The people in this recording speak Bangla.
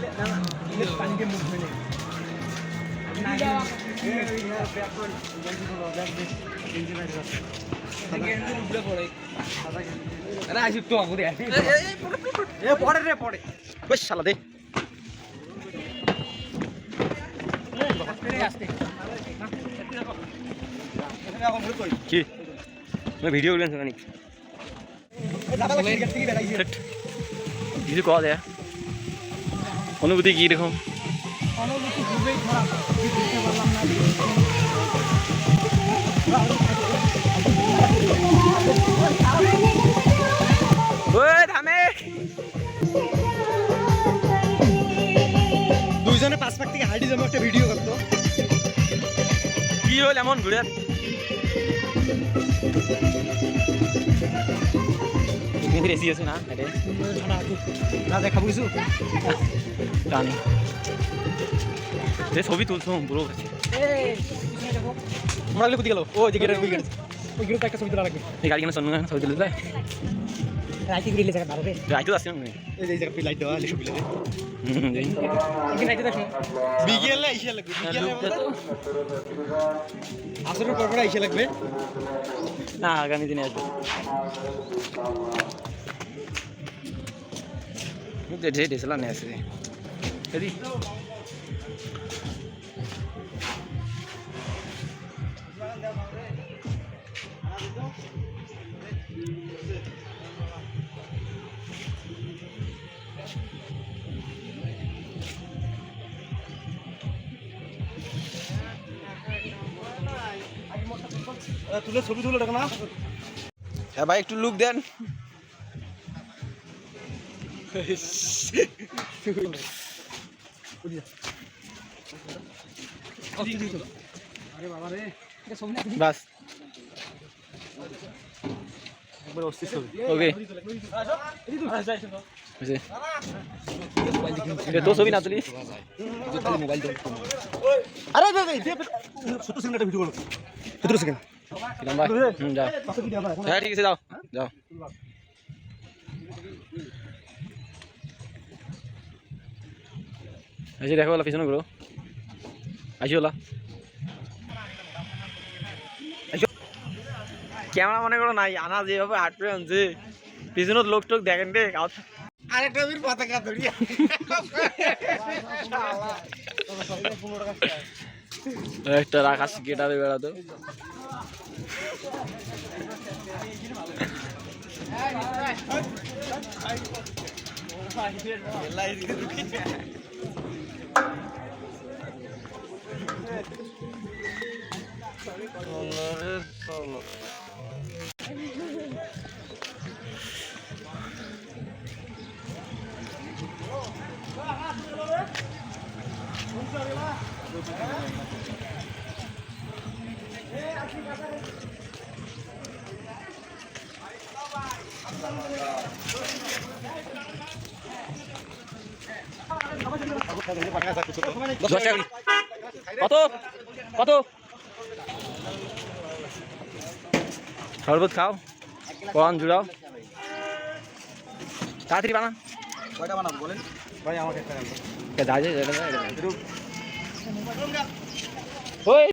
पानी के मुख में ভিডিও কিছু কওয়া যায় অনুভূতি কি রকম অনুভূতি খুবই খারাপ বুঝতে পারলাম না দুইজনে 5 পাক থেকে হাইডি জমা একটা ভিডিও করতো কি হল এমন ঘুরে এসি আছে না না দেখা বুঝছো জানি যে ছবি তুলছো পুরো মোবাইলে কোথায় গেল ও যে ওই গেট একটা ছবি তোলা লাগবে এই গাড়ি কেন সন্ন্য ছবি তুলতে যায় রাইতে গিয়ে জায়গা দাঁড়াবে রাইতে আসছে না এই জায়গা পে লাইট দেওয়া লিখে বিলে হুম রাইতে দেখো বিকেলে আইসা লাগবে বিকেলে আসরের পর পর আইসা লাগবে না আগামী দিনে আসবে ঢেসলা নিয়ে আসবে এদি তুলে ছবি তুলে রাখ না হ্যাঁ ভাই একটু লুক দেন বাস ওকে তো ছবি না তুলিস আরে 17 সেকেন্ড ভিডিও করো 17 সেকেন্ড যাও হ্যাঁ ঠিক আছে যাও যাও আইসি দেখো বলা পিছনে ঘুরো আইসি ওলা ক্যামেরা মনে করো নাই আনা যেভাবে হাঁটবে আনছে পিছনের লোক টোক দেখেন রে আরেকটা বীর পতাকা ধরিয়া একটা রাখা কেটারে বেড়াতো কত কত শরবত খাও কোন জুড়াও তাড়াতাড়ি বানা কয়টা বানাবো বলেন ভাই আমাকে একটা ওই